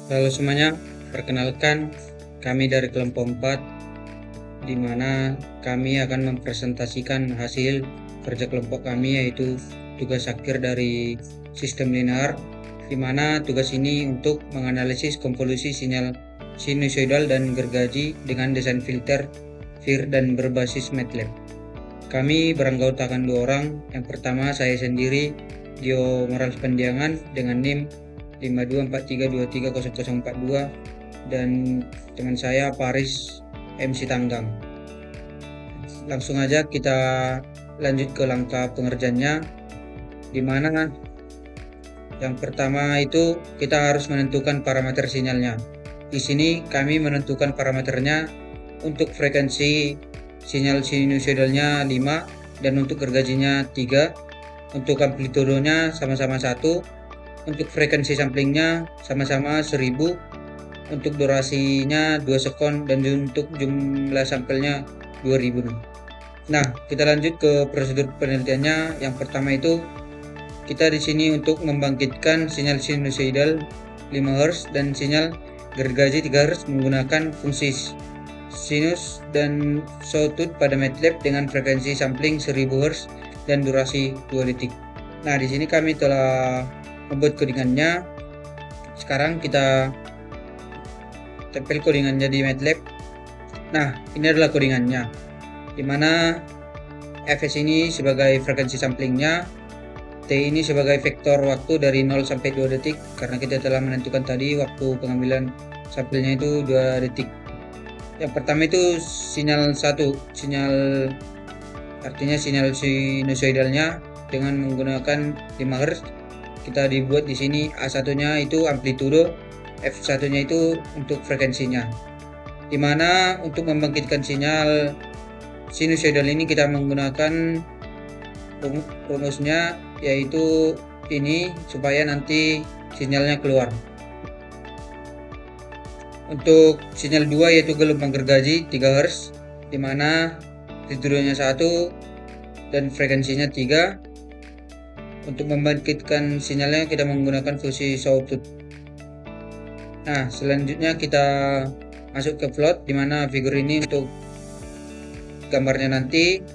Halo semuanya, perkenalkan kami dari kelompok 4, di mana kami akan mempresentasikan hasil kerja kelompok kami, yaitu tugas akhir dari sistem linear, di mana tugas ini untuk menganalisis konvolusi sinyal sinusoidal dan gergaji dengan desain filter FIR dan berbasis MATLAB. Kami beranggotakan 2 orang. Yang pertama saya sendiri, Dio Moral Pandiangan dengan NIM 5243230042, dan teman saya Paris MC Tanggang. Langsung aja kita lanjut ke langkah pengerjaannya, di mana yang pertama itu kita harus menentukan parameter sinyalnya. Di sini kami menentukan parameternya untuk frekuensi sinyal sinusoidalnya 5 dan untuk gergajinya 3, untuk amplitudenya sama-sama 1, untuk frekuensi samplingnya sama-sama 1000, untuk durasinya 2 sekon, dan untuk jumlah sampelnya 2000. Nah, kita lanjut ke prosedur penelitiannya. Yang pertama itu kita di sini untuk membangkitkan sinyal sinusoidal 5 Hz dan sinyal gergaji 3 Hz menggunakan fungsi sinus dan sawtooth pada MATLAB dengan frekuensi sampling 1000 Hz dan durasi 2 detik. Nah, di sini kami telah membuat codingannya. Sekarang kita tempel codingannya di MATLAB. Nah, ini adalah codingannya, dimana Fs ini sebagai frekuensi samplingnya, T ini sebagai vektor waktu dari 0 sampai 2 detik, karena kita telah menentukan tadi waktu pengambilan sampelnya itu 2 detik. Yang pertama itu sinyal 1, artinya sinyal sinusoidalnya dengan menggunakan 5 Hz. Kita dibuat di sini A1-nya itu amplitudo, F1-nya itu untuk frekuensinya. Dimana untuk membangkitkan sinyal sinusoidal ini kita menggunakan rumusnya, yaitu ini supaya nanti sinyalnya keluar. Untuk sinyal 2 yaitu gelombang gergaji 3 Hz, dimana amplitudonya 1 dan frekuensinya 3. Untuk membangkitkan sinyalnya kita menggunakan fungsi sawtooth. Nah, selanjutnya kita masuk ke plot, dimana figur ini untuk gambarnya nanti,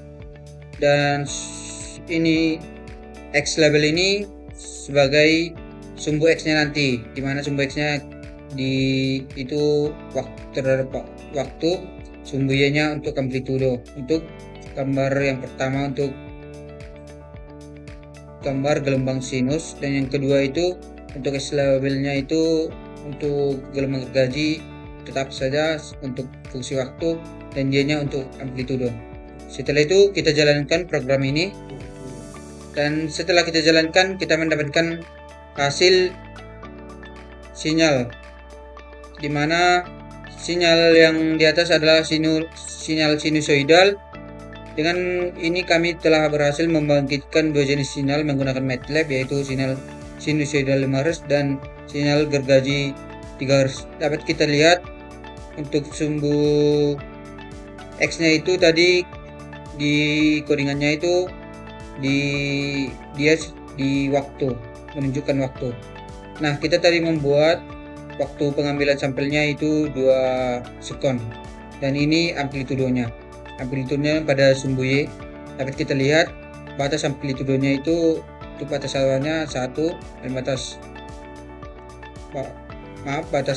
dan ini X label ini sebagai sumbu X-nya nanti, dimana sumbu X-nya itu terhadap waktu, sumbu Y-nya untuk amplitudo. Untuk gambar yang pertama untuk gambar gelombang sinus, dan yang kedua itu untuk X labelnya itu untuk gelombang gergaji tetap saja untuk fungsi waktu, dan Y-nya untuk amplitudo. Setelah itu kita jalankan program ini, dan setelah kita jalankan kita mendapatkan hasil sinyal, dimana sinyal yang di atas adalah sinyal sinusoidal. Dengan ini kami telah berhasil membangkitkan 2 jenis sinyal menggunakan MATLAB, yaitu sinyal sinusoidal 5 Hz dan sinyal gergaji 3 Hz. Dapat kita lihat untuk sumbu X-nya itu tadi di codingannya itu dia di waktu, menunjukkan waktu. Nah, kita tadi membuat waktu pengambilan sampelnya itu 2 sekon, dan ini amplitudonya pada sumbu Y. Dapat kita lihat batas amplitudonya itu untuk batas bawahnya 1 dan batas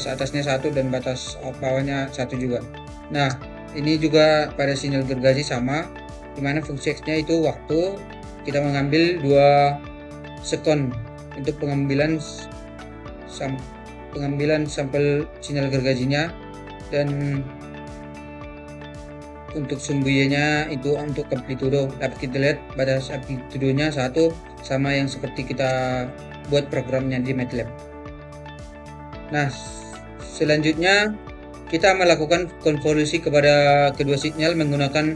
atasnya 1 dan batas bawahnya 1 juga. Nah, ini juga pada sinyal gergaji sama, dimana fungsi X-nya itu waktu. Kita mengambil 2 sekon untuk pengambilan sampel sinyal gergajinya, dan untuk sumbu Y-nya itu untuk amplitudo. Dapat kita lihat batas amplitudonya 1, sama yang seperti kita buat programnya di MATLAB. Nah, selanjutnya kita melakukan konvolusi kepada kedua sinyal menggunakan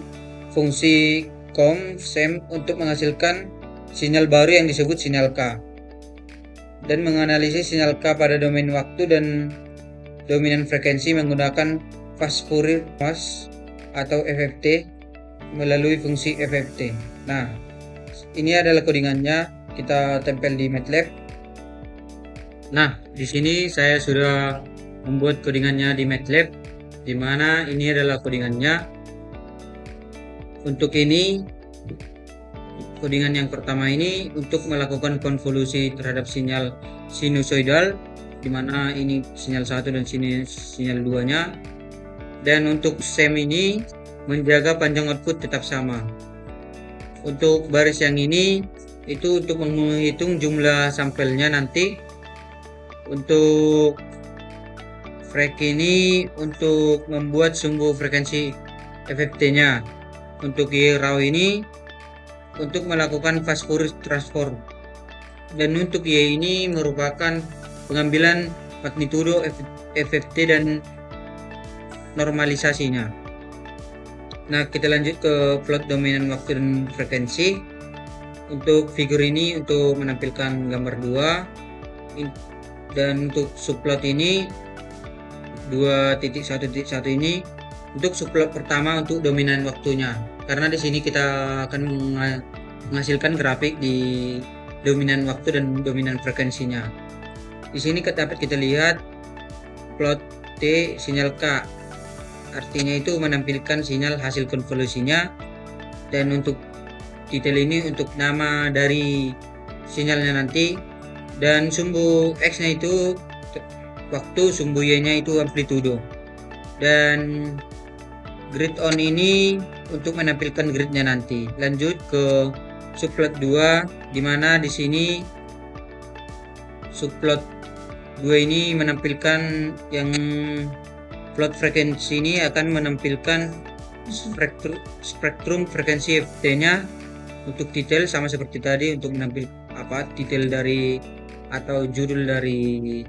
fungsi COM/SEM untuk menghasilkan sinyal baru yang disebut sinyal K, dan menganalisis sinyal K pada domain waktu dan dominan frekuensi menggunakan fast Fourier transform atau FFT melalui fungsi FFT. Nah, ini adalah codingannya, kita tempel di MATLAB. Nah, di sini saya sudah membuat codingannya di MATLAB, di mana ini adalah codingannya. Untuk ini, codingan yang pertama ini untuk melakukan konvolusi terhadap sinyal sinusoidal, di mana ini sinyal 1 dan sinyal 2-nya. Dan untuk SEM ini menjaga panjang output tetap sama. Untuk baris yang ini itu untuk menghitung jumlah sampelnya nanti. Untuk frek ini untuk membuat sumbu frekuensi FFT-nya. Untuk Y-raw ini untuk melakukan fast Fourier transform. Dan untuk Y ini merupakan pengambilan magnitudo FFT dan normalisasinya. Nah, kita lanjut ke plot dominan waktu dan frekuensi. Untuk figur ini untuk menampilkan gambar 2, dan untuk subplot ini 2.1.1 ini untuk subplot pertama untuk dominan waktunya. Karena di sini kita akan menghasilkan grafik di dominan waktu dan dominan frekuensinya. Di sini dapat kita lihat plot T sinyal K. Artinya itu menampilkan sinyal hasil konvolusinya, dan untuk detail ini untuk nama dari sinyalnya nanti, dan sumbu X-nya itu waktu, sumbu Y-nya itu amplitudo, dan grid on ini untuk menampilkan gridnya nanti. Lanjut ke subplot 2, dimana di sini subplot 2 ini menampilkan yang plot frekuensi ini akan menampilkan spektrum frekuensi FT-nya. Untuk detail sama seperti tadi, untuk menampilkan detail dari atau judul dari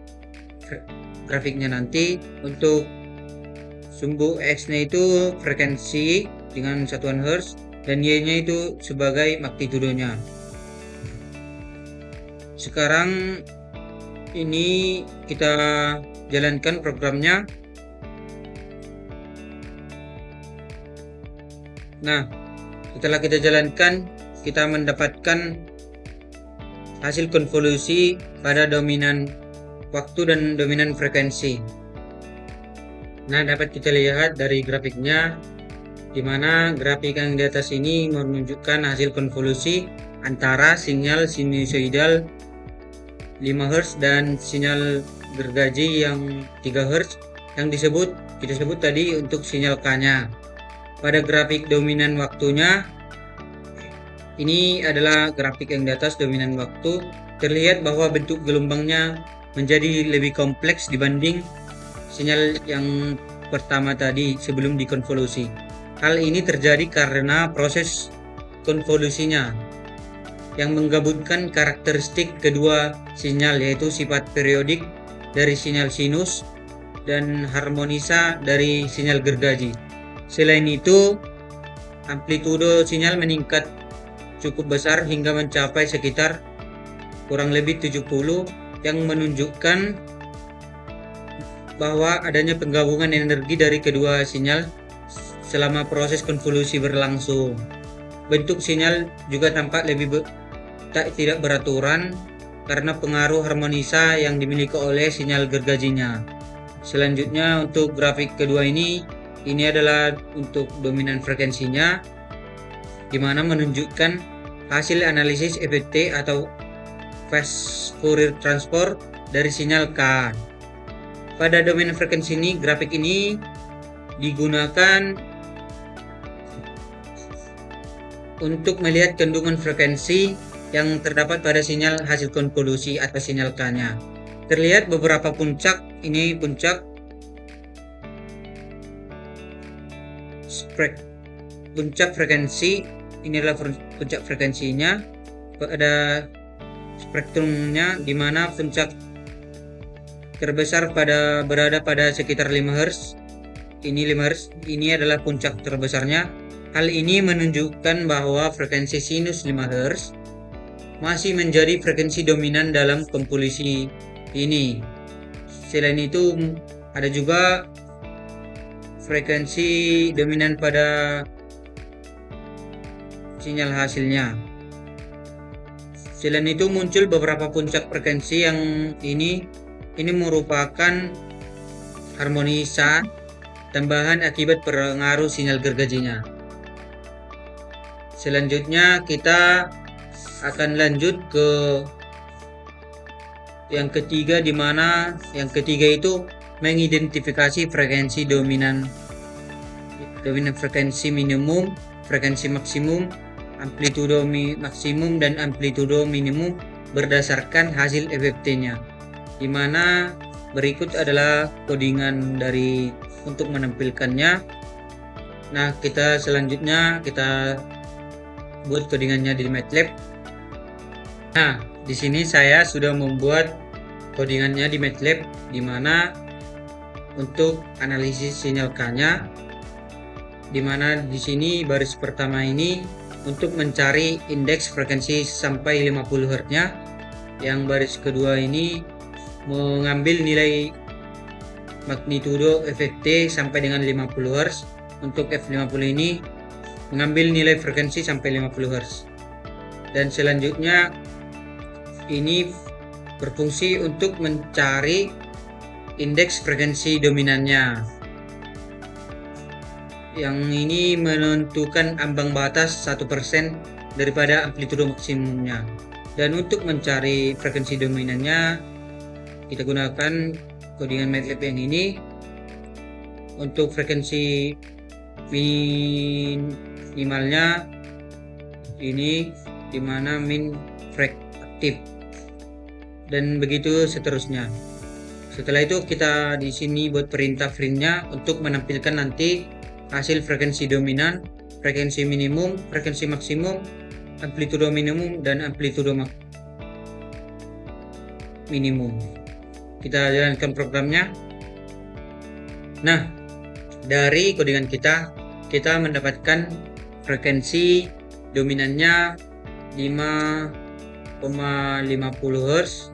grafiknya nanti. Untuk sumbu X-nya itu frekuensi dengan satuan Hertz, dan Y-nya itu sebagai magnitudonya. Sekarang ini kita jalankan programnya. Nah, setelah kita jalankan, kita mendapatkan hasil konvolusi pada dominan waktu dan dominan frekuensi. Nah, dapat kita lihat dari grafiknya, di mana grafik yang di atas ini menunjukkan hasil konvolusi antara sinyal sinusoidal 5 Hz dan sinyal gergaji yang 3 Hz yang kita sebut tadi untuk sinyal K-nya. Pada grafik dominan waktunya, ini adalah grafik yang di atas dominan waktu. Terlihat bahwa bentuk gelombangnya menjadi lebih kompleks dibanding sinyal yang pertama tadi sebelum dikonvolusi. Hal ini terjadi karena proses konvolusinya yang menggabungkan karakteristik kedua sinyal, yaitu sifat periodik dari sinyal sinus dan harmonisa dari sinyal gergaji. Selain itu, amplitudo sinyal meningkat cukup besar hingga mencapai sekitar kurang lebih 70, yang menunjukkan bahwa adanya penggabungan energi dari kedua sinyal selama proses konvolusi berlangsung. Bentuk sinyal juga tampak tidak beraturan karena pengaruh harmonisa yang dimiliki oleh sinyal gergajinya. Selanjutnya untuk grafik kedua ini adalah untuk dominan frekuensinya, di mana menunjukkan hasil analisis FFT atau fast Fourier transform dari sinyal K. Pada dominan frekuensi ini, grafik ini digunakan untuk melihat kandungan frekuensi yang terdapat pada sinyal hasil konvolusi atas sinyal K-nya. Terlihat beberapa puncak, ini puncak frekuensi, ini adalah puncak frekuensinya. Pada spektrumnya, di mana puncak terbesar berada pada sekitar 5 Hz. Ini 5 Hz, ini adalah puncak terbesarnya. Hal ini menunjukkan bahwa frekuensi sinus 5 Hz masih menjadi frekuensi dominan dalam konvolusi ini. Selain itu, ada juga frekuensi dominan pada sinyal hasilnya. Selain itu muncul beberapa puncak frekuensi yang ini merupakan harmonisa tambahan akibat pengaruh sinyal gergajinya. Selanjutnya kita akan lanjut ke yang ketiga, di mana yang ketiga itu mengidentifikasi frekuensi dominan frekuensi minimum, frekuensi maksimum, amplitudo maksimum dan amplitudo minimum berdasarkan hasil FFT-nya, di mana berikut adalah codingan dari untuk menampilkannya. Nah, selanjutnya kita buat codingannya di MATLAB. Nah, di sini saya sudah membuat codingannya di MATLAB, di mana untuk analisis sinyal K-nya, di mana di sini baris pertama ini untuk mencari indeks frekuensi sampai 50 Hz-nya. Yang baris kedua ini mengambil nilai magnitudo FFT sampai dengan 50 Hz. Untuk F50 ini mengambil nilai frekuensi sampai 50 Hz. Dan selanjutnya ini berfungsi untuk mencari indeks frekuensi dominannya. Yang ini menentukan ambang batas 1% daripada amplitudo maksimumnya. Dan untuk mencari frekuensi dominannya, kita gunakan codingan MATLAB yang ini. Untuk frekuensi minimalnya ini, dimana min frek aktif, dan begitu seterusnya. Setelah itu kita di sini buat perintah printnya untuk menampilkan nanti hasil frekuensi dominan, frekuensi minimum, frekuensi maksimum, amplitudo minimum dan amplitudo minimum. Kita jalankan programnya. Nah, dari codingan kita mendapatkan frekuensi dominannya 5,50 Hz,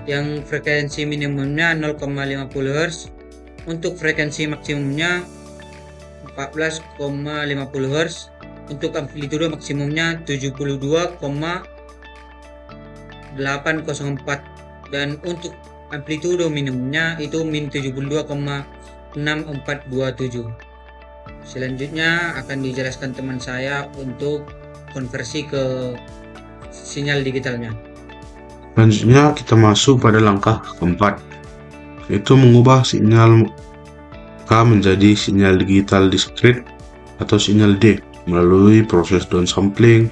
yang frekuensi minimumnya 0,50 Hz, untuk frekuensi maksimumnya 14,50 Hz, untuk amplitudo maksimumnya 72,804, dan untuk amplitudo minimumnya itu min 72,6427. Selanjutnya akan dijelaskan teman saya untuk konversi ke sinyal digitalnya. Selanjutnya kita masuk pada langkah keempat, yaitu mengubah sinyal K menjadi sinyal digital diskrit atau sinyal D melalui proses downsampling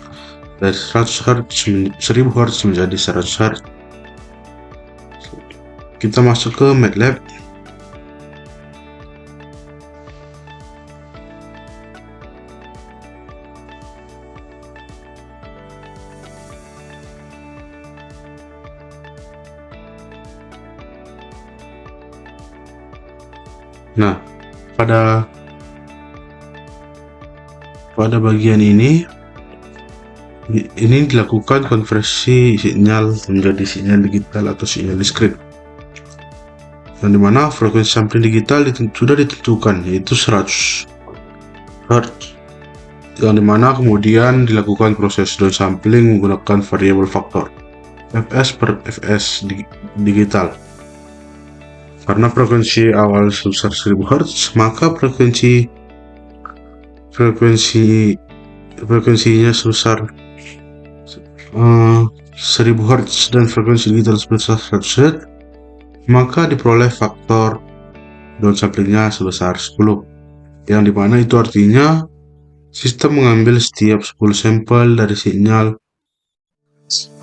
dari 100 Hz 1000 Hz menjadi 100 Hz. Kita masuk ke MATLAB. Nah, pada bagian ini dilakukan konversi sinyal menjadi sinyal digital atau sinyal diskrit, yang dimana frekuensi sampling digital sudah ditentukan, yaitu 100 Hz, yang dimana kemudian dilakukan proses downsampling menggunakan variabel faktor fs per fs digital. Karena frekuensi awal sebesar 1000 Hz, maka frekuensinya sebesar 1000 Hz dan frekuensi digital sebesar 100 Hz, maka diperoleh faktor downsamplingnya sebesar 10, yang dimana itu artinya sistem mengambil setiap 10 sampel dari sinyal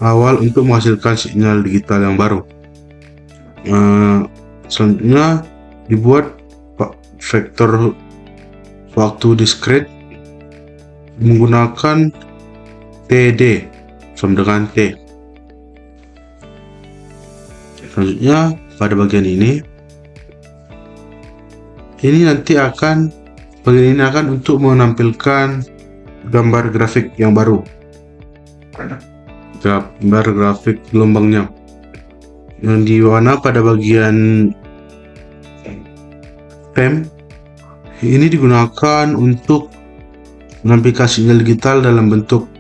awal untuk menghasilkan sinyal digital yang baru. Selanjutnya dibuat vektor waktu diskrit menggunakan TD sama dengan T. Selanjutnya pada bagian ini nanti bagian ini akan untuk menampilkan gambar grafik yang baru, gambar grafik gelombangnya, yang di mana pada bagian PEM ini digunakan untuk menampilkan sinyal digital dalam bentuk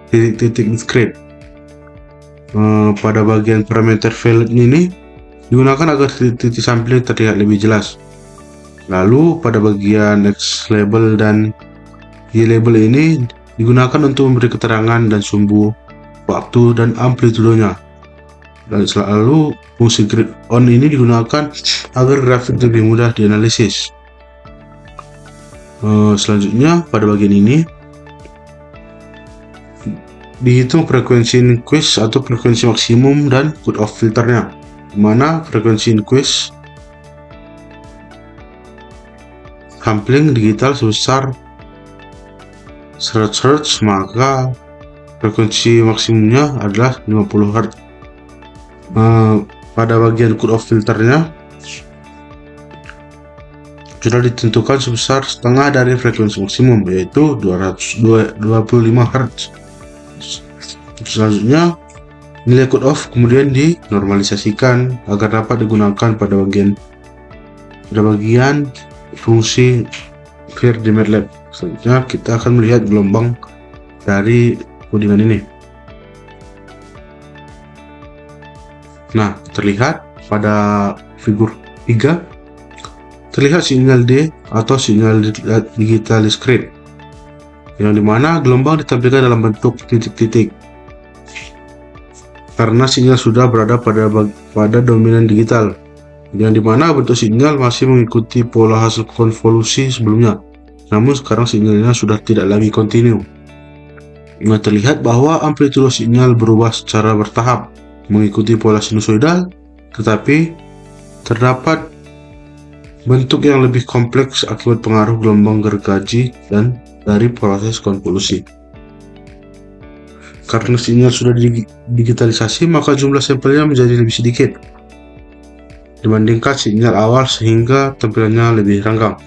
titik-titik diskrit, Pada bagian parameter valid ini digunakan agar titik sampling terlihat lebih jelas. Lalu pada bagian X label dan Y label ini digunakan untuk memberi keterangan dan sumbu, waktu, dan amplitudenya. Dan selalu fungsi grid on ini digunakan agar grafik lebih mudah dianalisis. Selanjutnya pada bagian ini dihitung frekuensi increase atau frekuensi maksimum dan cutoff filternya, di mana frekuensi increase sampling digital sebesar 100 Hz, maka frekuensi maksimumnya adalah 50 Hz. Pada bagian cutoff filternya sudah ditentukan sebesar setengah dari frekuensi maksimum, yaitu 225 Hz. Selanjutnya nilai cutoff kemudian dinormalisasikan agar dapat digunakan pada bagian fungsi vir di MATLAB. Selanjutnya kita akan melihat gelombang dari codingan ini. Nah, terlihat pada figur 3 terlihat sinyal D atau sinyal digital discrete, yang dimana gelombang ditampilkan dalam bentuk titik-titik karena sinyal sudah berada pada dominan digital, yang dimana bentuk sinyal masih mengikuti pola hasil konvolusi sebelumnya, namun sekarang sinyalnya sudah tidak lagi kontinu. Nah, terlihat bahwa amplitudo sinyal berubah secara bertahap mengikuti pola sinusoidal, tetapi terdapat bentuk yang lebih kompleks akibat pengaruh gelombang gergaji dan dari proses konvolusi. Karena sinyal sudah digitalisasi, maka jumlah sampelnya menjadi lebih sedikit dibandingkan sinyal awal, sehingga tampilannya lebih renggang.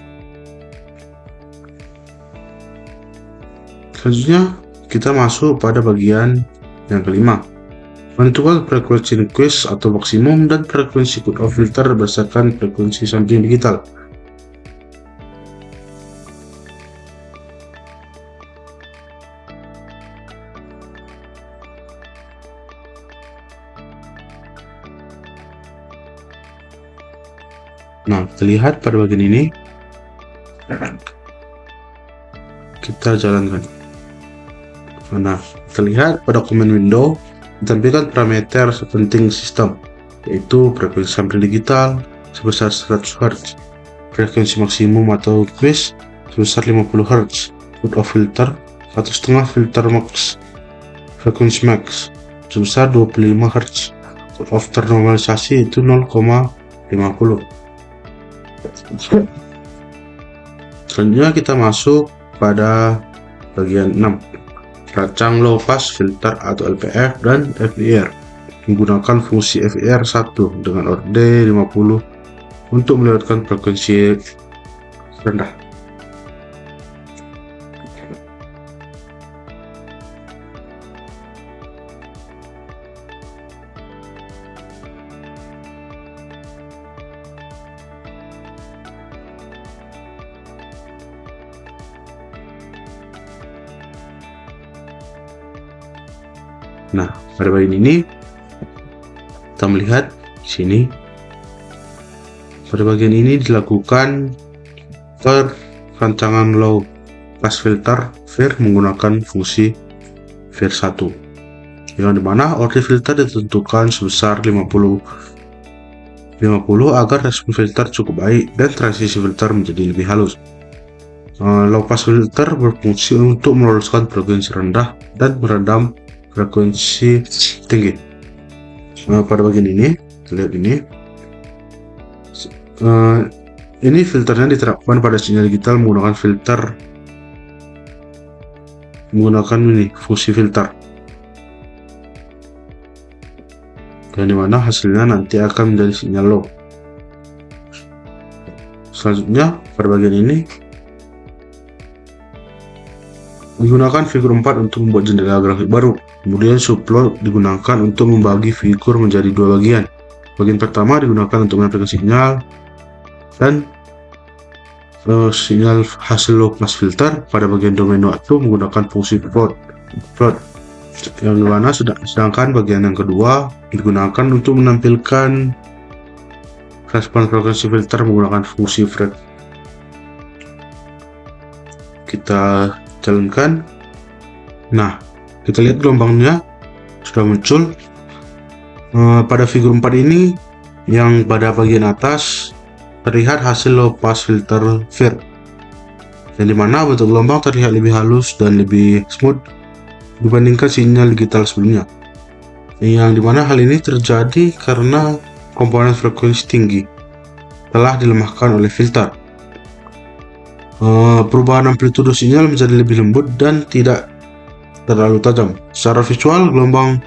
Selanjutnya kita masuk pada bagian yang kelima, menentukan frekuensi increase atau maksimum dan frekuensi cutoff filter berdasarkan frekuensi sampling digital. Nah, terlihat pada bagian ini kita jalankan. Nah, terlihat pada command window ditampilkan parameter sepenting sistem, yaitu frekuensi sampling digital sebesar 100 Hz, frekuensi maksimum atau increase sebesar 50 Hz, cutoff filter 1,5 filter max, frekuensi max sebesar 25 Hz, cutoff ternormalisasi itu 0,50. Selanjutnya kita masuk pada bagian 6, rancang low pass filter atau LPF dan FIR menggunakan fungsi FIR 1 dengan orde 50 untuk melewatkan frekuensi rendah. Nah, pada bagian ini kita melihat di sini pada bagian ini dilakukan rancangan low pass filter VIR menggunakan fungsi VIR 1, yang dimana orde filter ditentukan sebesar 50 agar respon filter cukup baik dan transisi filter menjadi lebih halus. Low pass filter berfungsi untuk meloloskan frekuensi rendah dan meredam frekuensi tinggi. Pada bagian ini, lihat ini filternya diterapkan pada sinyal digital menggunakan fungsi filter, yang dimana hasilnya nanti akan menjadi sinyal low. Selanjutnya pada bagian ini digunakan figur 4 untuk membuat jendela grafik baru. Kemudian subplot digunakan untuk membagi figur menjadi dua bagian. Bagian pertama digunakan untuk menyampaikan sinyal dan sinyal hasil low pass filter. Pada bagian domain waktu menggunakan fungsi plot. Yang dimana sedangkan bagian yang kedua digunakan untuk menampilkan respon frekuensi filter menggunakan fungsi FRET. Kita jalankan. Nah, kita lihat gelombangnya sudah muncul. Pada figur 4 ini, yang pada bagian atas terlihat hasil low pass filter FIR, yang dimana bentuk gelombang terlihat lebih halus dan lebih smooth dibandingkan sinyal digital sebelumnya. Yang dimana hal ini terjadi karena komponen frekuensi tinggi telah dilemahkan oleh filter. Perubahan amplitudo sinyal menjadi lebih lembut dan tidak terlalu tajam. Secara visual, gelombang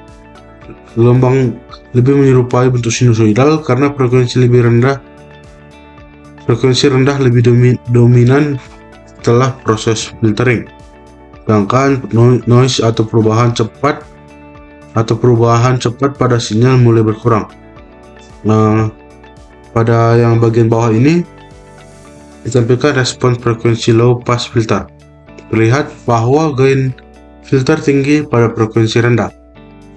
lebih menyerupai bentuk sinusoidal karena frekuensi rendah lebih dominan setelah proses filtering. Sedangkan noise atau perubahan cepat pada sinyal mulai berkurang. Nah, pada yang bagian bawah ini ditampilkan respon frekuensi low pass filter. Terlihat bahwa gain filter tinggi pada frekuensi rendah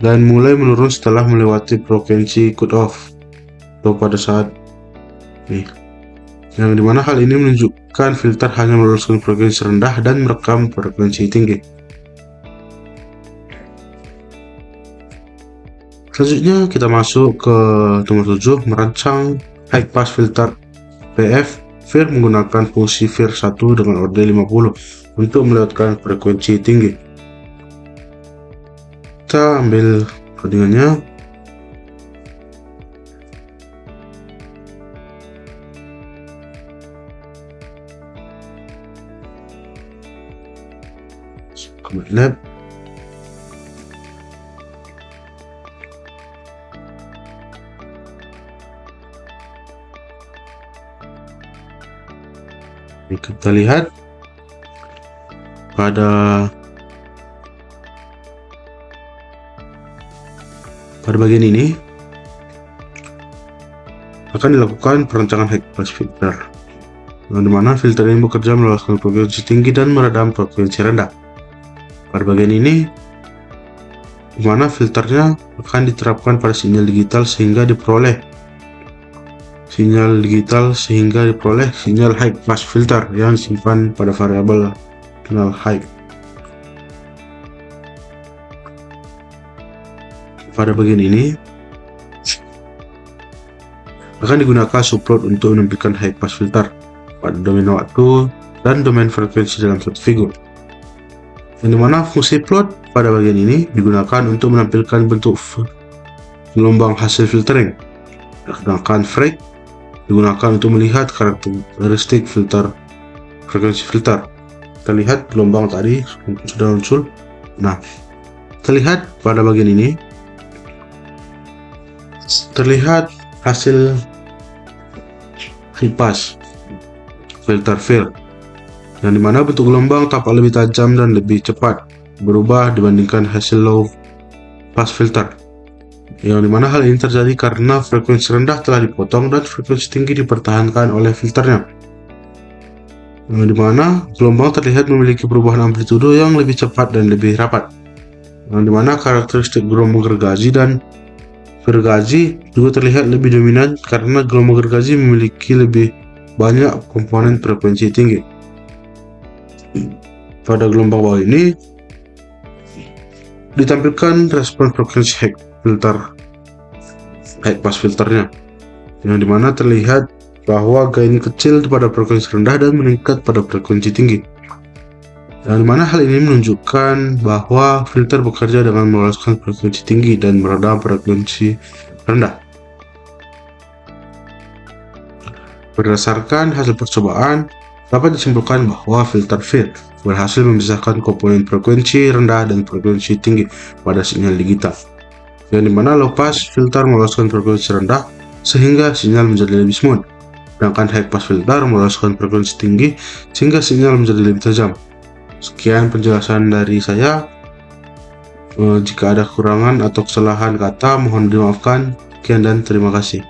dan mulai menurun setelah melewati frekuensi cut off atau pada saat ini. Yang dimana hal ini menunjukkan filter hanya meloloskan frekuensi rendah dan merekam frekuensi tinggi. Selanjutnya kita masuk ke nomor 7, merancang high pass filter PF FIR menggunakan fungsi FIR 1 dengan orde 50 untuk melewatkan frekuensi tinggi. Kita ambil codingannya. Lab. Kita lihat pada bagian ini akan dilakukan perancangan high pass filter, di mana filter ini bekerja meloloskan frekuensi tinggi dan meredam frekuensi rendah. Pada bagian ini, di mana filternya akan diterapkan pada sinyal digital sehingga diperoleh sinyal high pass filter yang disimpan pada variabel signal high. Pada bagian ini akan digunakan subplot untuk menampilkan high pass filter pada domain waktu dan domain frekuensi dalam satu figur. Yang dimana fungsi plot pada bagian ini digunakan untuk menampilkan bentuk gelombang hasil filtering, sedangkan FRET digunakan untuk melihat karakteristik frekuensi filter. Kita lihat gelombang tadi sudah muncul. Nah, terlihat pada bagian ini terlihat hasil high pass filter FIR, yang dimana bentuk gelombang tampak lebih tajam dan lebih cepat berubah dibandingkan hasil low pass filter, yang dimana hal ini terjadi karena frekuensi rendah telah dipotong dan frekuensi tinggi dipertahankan oleh filternya, yang dimana gelombang terlihat memiliki perubahan amplitudo yang lebih cepat dan lebih rapat, yang dimana karakteristik gelombang gergaji dan gergaji juga terlihat lebih dominan karena gelombang gergaji memiliki lebih banyak komponen frekuensi tinggi. Pada gelombang bawah ini ditampilkan respon frekuensi high pass filternya, yang dimana terlihat bahwa gain kecil pada frekuensi rendah dan meningkat pada frekuensi tinggi, yang dimana hal ini menunjukkan bahwa filter bekerja dengan meloloskan frekuensi tinggi dan meredam frekuensi rendah. Berdasarkan hasil percobaan, dapat disimpulkan bahwa filter FIR berhasil memisahkan komponen frekuensi rendah dan frekuensi tinggi pada sinyal digital, yang dimana low pass filter meloloskan frekuensi rendah sehingga sinyal menjadi lebih smooth, sedangkan high pass filter meloloskan frekuensi tinggi sehingga sinyal menjadi lebih tajam. Sekian penjelasan dari saya. Jika ada kekurangan atau kesalahan kata mohon dimaafkan. Sekian dan terima kasih.